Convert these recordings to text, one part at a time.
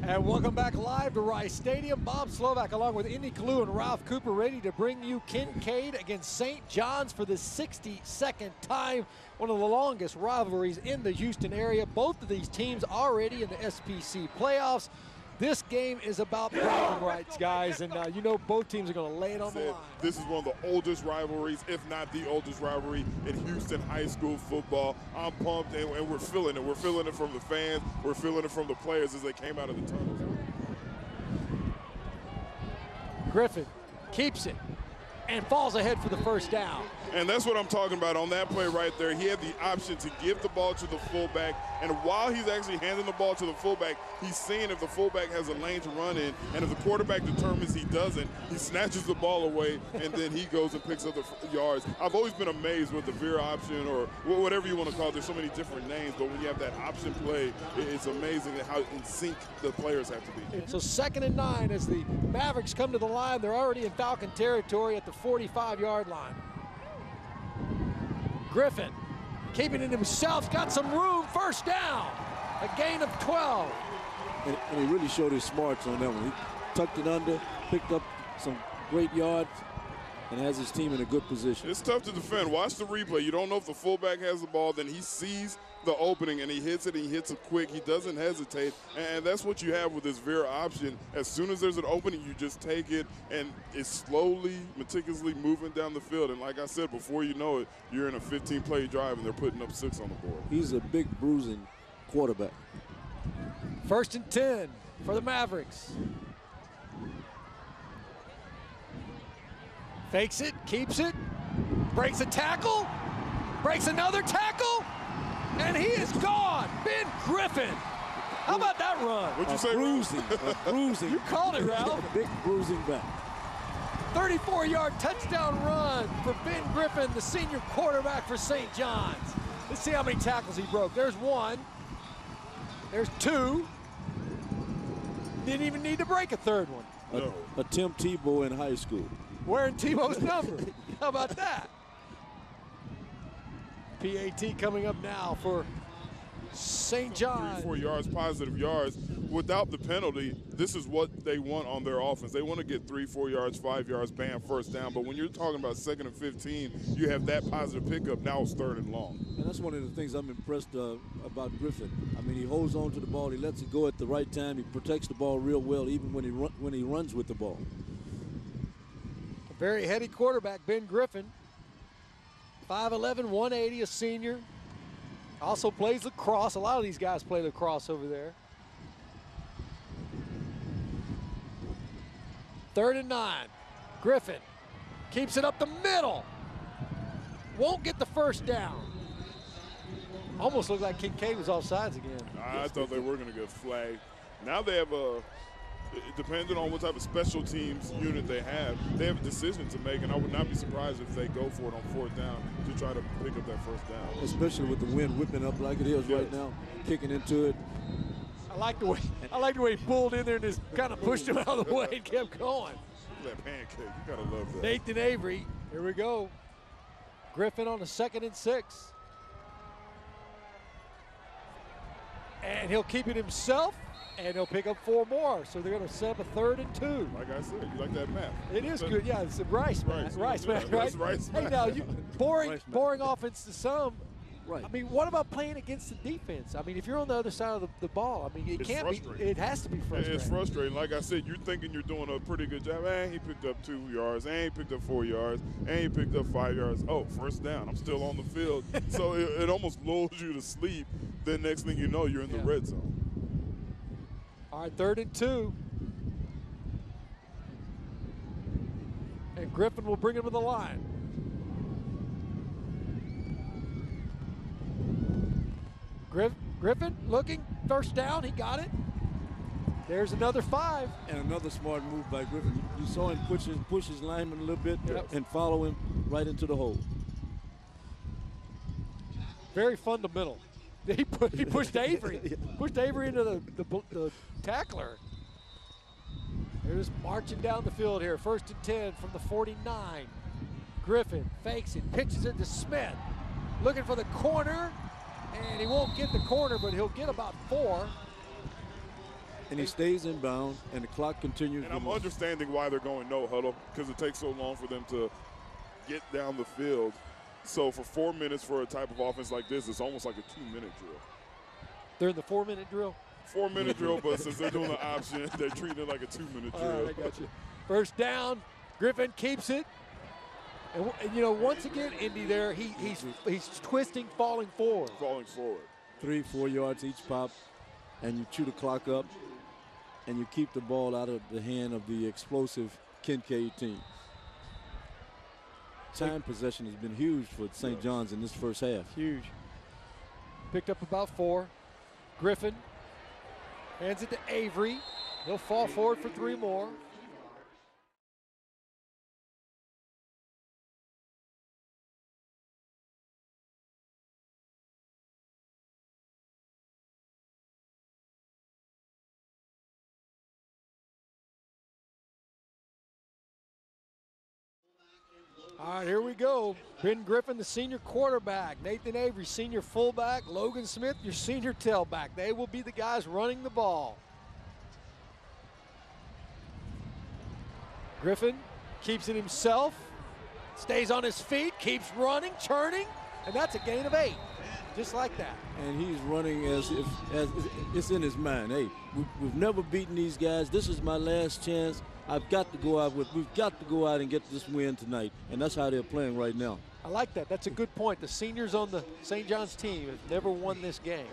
And welcome back live to Rice Stadium. Bob Slovak along with Indy Kalu and Ralph Cooper ready to bring you Kinkaid against St. John's for the 62nd time. One of the longest rivalries in the Houston area. Both of these teams already in the SPC playoffs. This game is about bragging rights, guys, and you know both teams are going to lay it on the line. This is one of the oldest rivalries, if not the oldest rivalry in Houston high school football. I'm pumped, and we're feeling it. We're feeling it from the fans. We're feeling it from the players as they came out of the tunnels. Griffin keeps it and falls ahead for the first down. And that's what I'm talking about on that play right there. He had the option to give the ball to the fullback, and while he's actually handing the ball to the fullback, he's seeing if the fullback has a lane to run in, and if the quarterback determines he doesn't, he snatches the ball away, and then he goes and picks up the yards. I've always been amazed with the veer option, or whatever you want to call it. There's so many different names, but when you have that option play, it's amazing how in sync the players have to be. So 2nd and 9 as the Mavericks come to the line. They're already in Falcon territory at the 45-yard line. Griffin keeping it himself, got some room, first down, a gain of 12. And he really showed his smarts on that one. He tucked it under, picked up some great yards, and has his team in a good position. It's tough to defend. Watch the replay. You don't know if the fullback has the ball, then he sees the opening and he hits it, and he hits it quick. He doesn't hesitate, and that's what you have with this veer option. As soon as there's an opening, you just take it, and it's slowly, meticulously moving down the field. And like I said, before you know it, you're in a 15-play drive, and they're putting up 6 on the board. He's a big bruising quarterback. 1st and 10 for the Mavericks. Fakes it, keeps it, breaks a tackle, breaks another tackle, and he is gone. Ben Griffin. How about that run? What'd you say? Bruising, bruising. You called it, Ralph. Big bruising back. 34-yard touchdown run for Ben Griffin, the senior quarterback for St. John's. Let's see how many tackles he broke. There's 1. There's 2. Didn't even need to break a 3rd one. No. A Tim Tebow in high school. Wearing Tebow's number. How about that? PAT coming up now for St. John's. 3 or 4 yards, positive yards. Without the penalty, this is what they want on their offense. They want to get 3, 4 yards, 5 yards, bam, first down. But when you're talking about 2nd and 15, you have that positive pickup. Now it's 3rd and long. And that's one of the things I'm impressed about Griffin. I mean, he holds on to the ball. He lets it go at the right time. He protects the ball real well, even when he runs with the ball. A very heady quarterback, Ben Griffin. 5'11", 180, a senior. Also plays lacrosse. A lot of these guys play lacrosse over there. 3rd and 9. Griffin keeps it up the middle. Won't get the first down. Almost looked like Kinkaid was offsides again. I thought they were going to get flagged. Now they have depending on what type of special teams unit they have a decision to make, and I would not be surprised if they go for it on 4th down to try to pick up that first down. Especially with the wind whipping up like it is right now, kicking into it. I like the way he pulled in there and just kind of pushed him out of the way and kept going. Look at that pancake. You gotta love that. Nathan Avery, here we go. Griffin on the 2nd and 6. And he'll keep it himself, and he'll pick up 4 more. So they're going to set up a 3rd and 2. Like I said, you like that math. It is good. Yeah, it's a Rice math, right? That's Rice Hey, math. now, pouring offense to some. Right. I mean, what about playing against the defense? I mean, if you're on the other side of the ball, I mean, it has to be frustrating. It's frustrating. Like I said, you're thinking you're doing a pretty good job. And he picked up 2 yards, and he picked up 4 yards, and he picked up 5 yards. Oh, first down. I'm still on the field. So it almost lulls you to sleep. Then next thing you know, you're in the red zone. All right, 3rd and 2. And Griffin will bring him to the line. Griffin looking, first down, he got it. There's another 5. And another smart move by Griffin. You saw him push his lineman a little bit and follow him right into the hole. Very fundamental. He pushed Avery. Pushed Avery into the tackler. They're just marching down the field here. 1st and 10 from the 49. Griffin fakes it, pitches it to Smith. Looking for the corner. And he won't get the corner, but he'll get about 4. And he stays in bounds, and the clock continues. And I'm understanding why they're going no huddle, because it takes so long for them to get down the field. So for 4 minutes for a type of offense like this, it's almost like a 2-minute drill. They're in the 4-minute drill? 4-minute drill, but since they're doing the option, they're treating it like a 2-minute drill. All right, I got you. First down, Griffin keeps it. And you know, once again, Indy there, he's twisting, falling forward. Falling forward. 3-4 yards each pop, and you chew the clock up, and you keep the ball out of the hand of the explosive Kinkaid team. Time possession has been huge for St. John's in this first half. Huge. Picked up about 4. Griffin hands it to Avery. He'll fall forward for 3 more. All right, here we go. Ben Griffin, the senior quarterback. Nathan Avery, senior fullback. Logan Smith, your senior tailback. They will be the guys running the ball. Griffin keeps it himself, stays on his feet, keeps running, turning, and that's a gain of 8, just like that. And he's running as if it's in his mind. Hey, we've never beaten these guys. This is my last chance. We've got to go out and get this win tonight, and that's how they're playing right now. I like that. That's a good point. The seniors on the St. John's team have never won this game.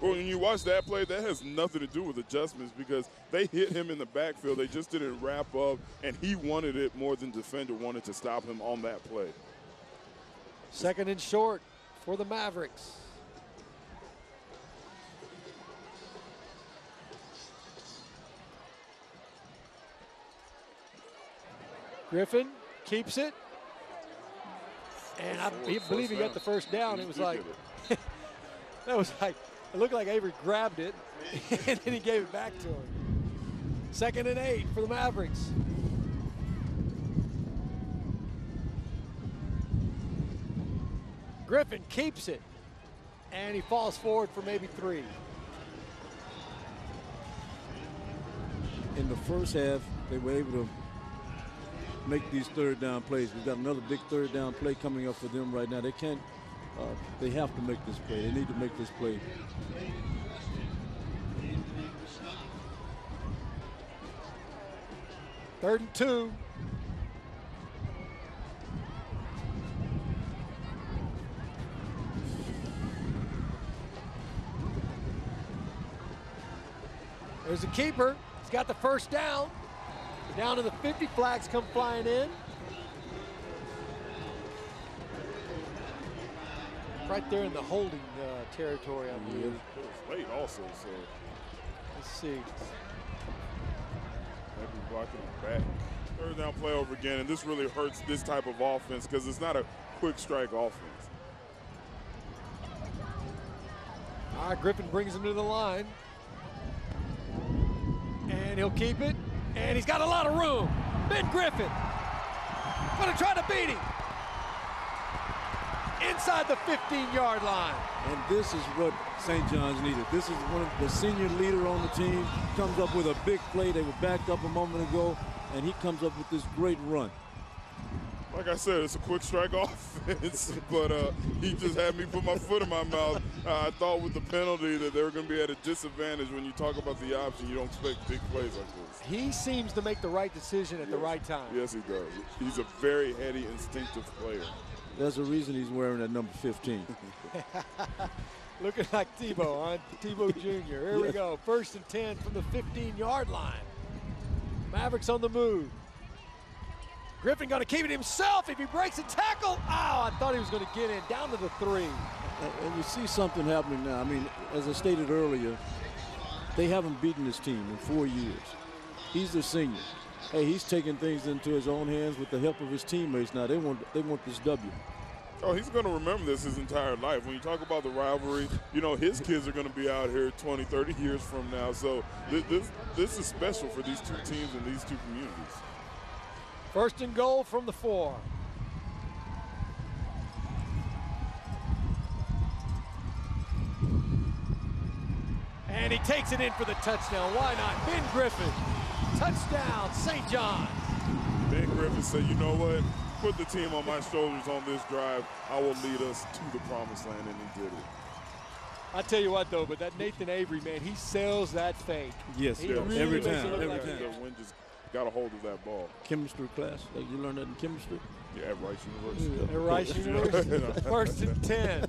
Well, when you watch that play, that has nothing to do with adjustments because they hit him in the backfield. They just didn't wrap up, and he wanted it more than defender wanted to stop him on that play. 2nd and short for the Mavericks. Griffin keeps it. And I believe he got the first down. It was like, that was like, it looked like Avery grabbed it, and then he gave it back to him. 2nd and 8 for the Mavericks. Griffin keeps it, and he falls forward for maybe 3. In the first half, they were able to make these 3rd down plays. We've got another big 3rd down play coming up for them right now. They can't, they have to make this play. They need to make this play. Third and 2. There's the keeper. He's got the first down. Down to the 50, flags come flying in. Right there in the holding territory, I believe. It was late also, so. Let's see. Maybe blocking him back. 3rd down play over again, and this really hurts this type of offense because it's not a quick strike offense. All right, Griffin brings him to the line. And he'll keep it. And he's got a lot of room. Ben Griffin gonna try to beat him. Inside the 15-yard line. And this is what St. John's needed. This is one of the senior leader on the team. Comes up with a big play. They were backed up a moment ago, and he comes up with this great run. Like I said, it's a quick strike offense, but he just had me put my foot in my mouth. I thought with the penalty that they were going to be at a disadvantage. When you talk about the option, you don't expect big plays like this. He seems to make the right decision at the right time. Yes, he does. He's a very heady, instinctive player. There's a reason he's wearing that number 15. Looking like Tebow, huh? Tebow Jr. Here we go. 1st and 10 from the 15-yard line. Mavericks on the move. Griffin going to keep it himself. If he breaks a tackle, I thought he was going to get in. Down to the 3. And you see something happening now. I mean, as I stated earlier, they haven't beaten this team in 4 years. He's a senior. Hey, he's taking things into his own hands with the help of his teammates now. They want this W. Oh, he's going to remember this his entire life. When you talk about the rivalry, you know, his kids are going to be out here 20, 30 years from now. So this is special for these 2 teams and these 2 communities. 1st and goal from the 4. And he takes it in for the touchdown. Why not? Ben Griffin, touchdown, St. John's. Ben Griffin said, you know what? Put the team on my shoulders on this drive. I will lead us to the promised land, and he did it. I tell you what, though, but that Nathan Avery, man, he sells that fake. Yes, he really every time. Every time. The wind just got a hold of that ball. Chemistry class, like you learned that in chemistry? Yeah, at Rice University. At Rice University, 1st and 10.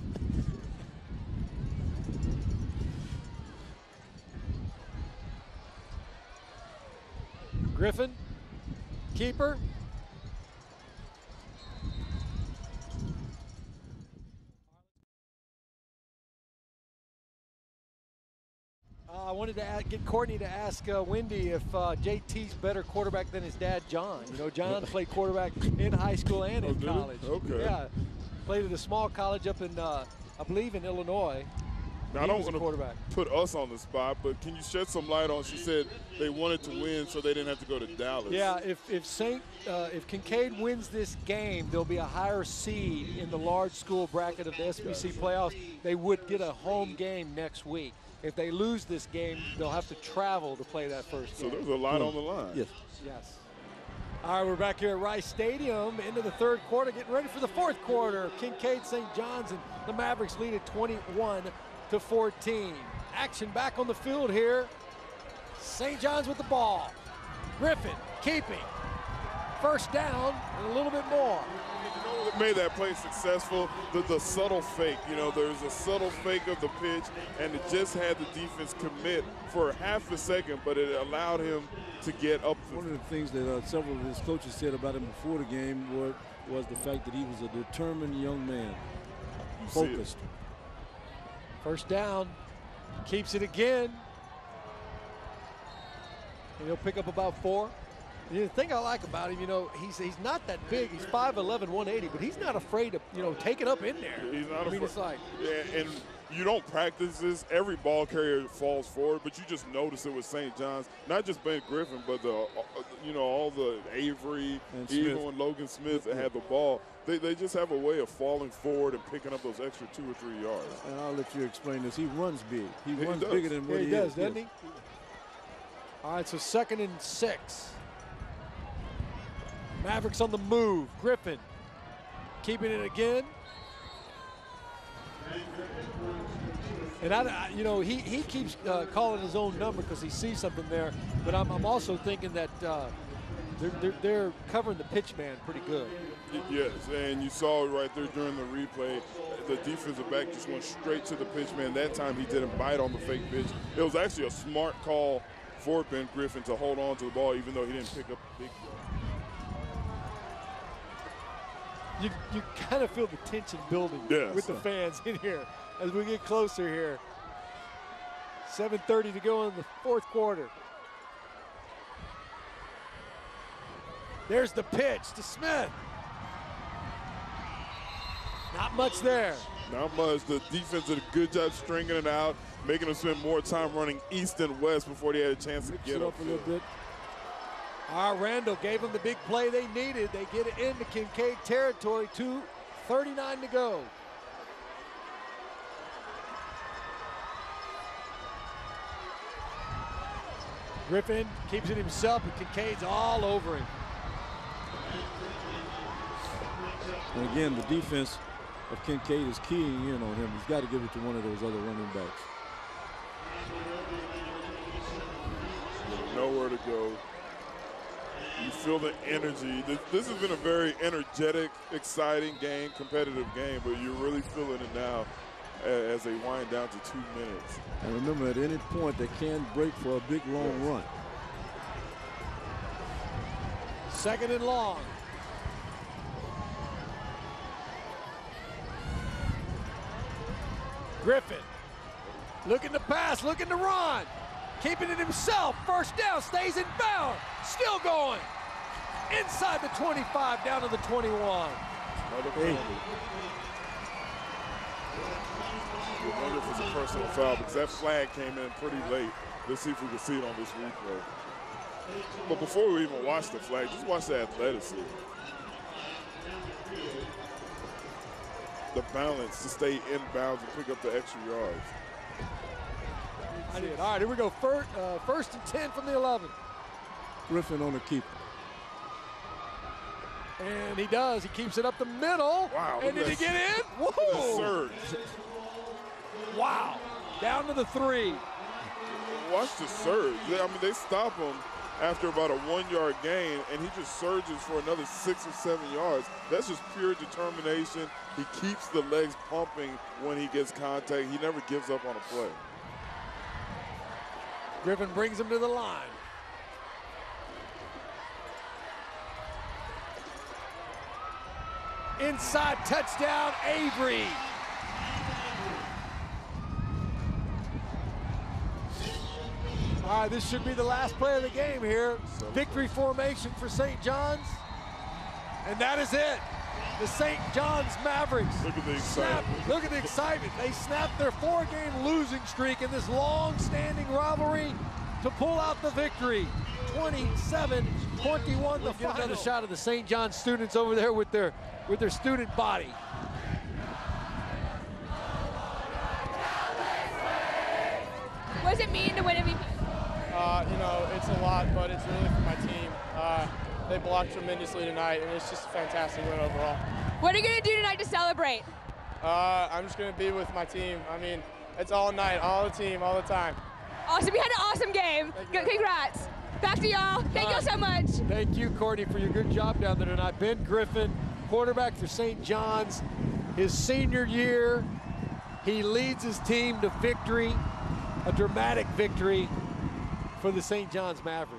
Griffin, keeper. I wanted to get Courtney to ask Wendy if JT's better quarterback than his dad, John. You know, John played quarterback in high school and in college. Okay. Yeah, played at a small college up in, I believe, in Illinois. Now, I don't want to put us on the spot, but can you shed some light on? She said they wanted to win, so they didn't have to go to Dallas. Yeah, if Kinkaid wins this game, there'll be a higher seed in the large school bracket of the SBC playoffs. They would get a home game next week. If they lose this game, they'll have to travel to play that first game. So there's a lot on the line. Yes. Yes. All right, we're back here at Rice Stadium into the third quarter, getting ready for the fourth quarter. Kinkaid, St. John's, and the Mavericks lead at 21-14. Action back on the field here. St. John's with the ball. Griffin keeping. First down and a little bit more. You know what made that play successful? The subtle fake. You know, there's a subtle fake of the pitch, and it just had the defense commit for half a second, but it allowed him to get up. One of the things that several of his coaches said about him before the game was the fact that he was a determined young man, focused. First down, keeps it again. And he'll pick up about 4. The thing I like about him, you know, he's not that big. He's 5'11", 180, but he's not afraid to, you know, take it up in there. He's not afraid. I mean, it's like. Yeah, and you don't practice this. Every ball carrier falls forward, but you just notice it with St. John's. Not just Ben Griffin, but all the Avery, and even when Logan Smith had the ball, they just have a way of falling forward and picking up those extra 2 or 3 yards. And I'll let you explain this. He runs big. He runs does. bigger than what he does, is. Doesn't he? All right, so 2nd and 6. Mavericks on the move. Griffin keeping it again. And he keeps calling his own number because he sees something there. But I'm also thinking that they're covering the pitch man pretty good. Yes, and you saw it right there during the replay. The defensive back just went straight to the pitch man. That time he didn't bite on the fake pitch. It was actually a smart call for Ben Griffin to hold on to the ball, even though he didn't pick up the big play. You kind of feel the tension building with the fans in here as we get closer here. 7:30 to go in the fourth quarter. There's the pitch to Smith. Not much there. Not much. The defense did a good job stringing it out, making them spend more time running east and west before they had a chance to get up a little bit. Randall gave them the big play they needed. They get it into Kinkaid territory. 2:39 to go. Griffin keeps it himself, and Kinkaid's all over him. And again, the defense of Kinkaid is keying in on him. He's got to give it to one of those other running backs. Nowhere to go. You feel the energy. This has been a very energetic, exciting game, competitive game, but you're really feeling it now as they wind down to 2 minutes. And remember, at any point, they can break for a big, long run. 2nd and long. Griffin looking to pass, looking to run. Keeping it himself. First down, stays in bounds. Still going. Inside the 25, down to the 21. Another penalty. I wonder if it's a personal foul because that flag came in pretty late. Let's see if we can see it on this replay. But before we even watch the flag, just watch the athleticism. The balance to stay in bounds and pick up the extra yards. I did. All right, here we go. First and 10 from the 11. Griffin on the keeper. And he does. He keeps it up the middle. Wow. And did he get in? Whoa. Surge. Wow. Down to the 3. Watch the surge. I mean, they stop him after about a 1-yard gain, and he just surges for another 6 or 7 yards. That's just pure determination. He keeps the legs pumping when he gets contact. He never gives up on a play. Griffin brings him to the line. Inside touchdown, Avery. All right, this should be the last play of the game here. Victory formation for St. John's. And that is it. The St. John's Mavericks. Look at the excitement. Look at the excitement. They snapped their 4-game losing streak in this long-standing rivalry to pull out the victory. 27-21 the final. Another shot of the St. John's students over there with their student body. What does it mean to win MVP? You know, it's a lot, but it's really for my team. They blocked tremendously tonight, and it's just a fantastic win overall. What are you going to do tonight to celebrate? I'm just going to be with my team. I mean, it's all night, all the team, all the time. Awesome. You had an awesome game. Congrats. Back to y'all. Thank you so much. Thank you, Courtney, for your good job down there tonight. Ben Griffin, quarterback for St. John's. His senior year, he leads his team to victory, a dramatic victory for the St. John's Mavericks.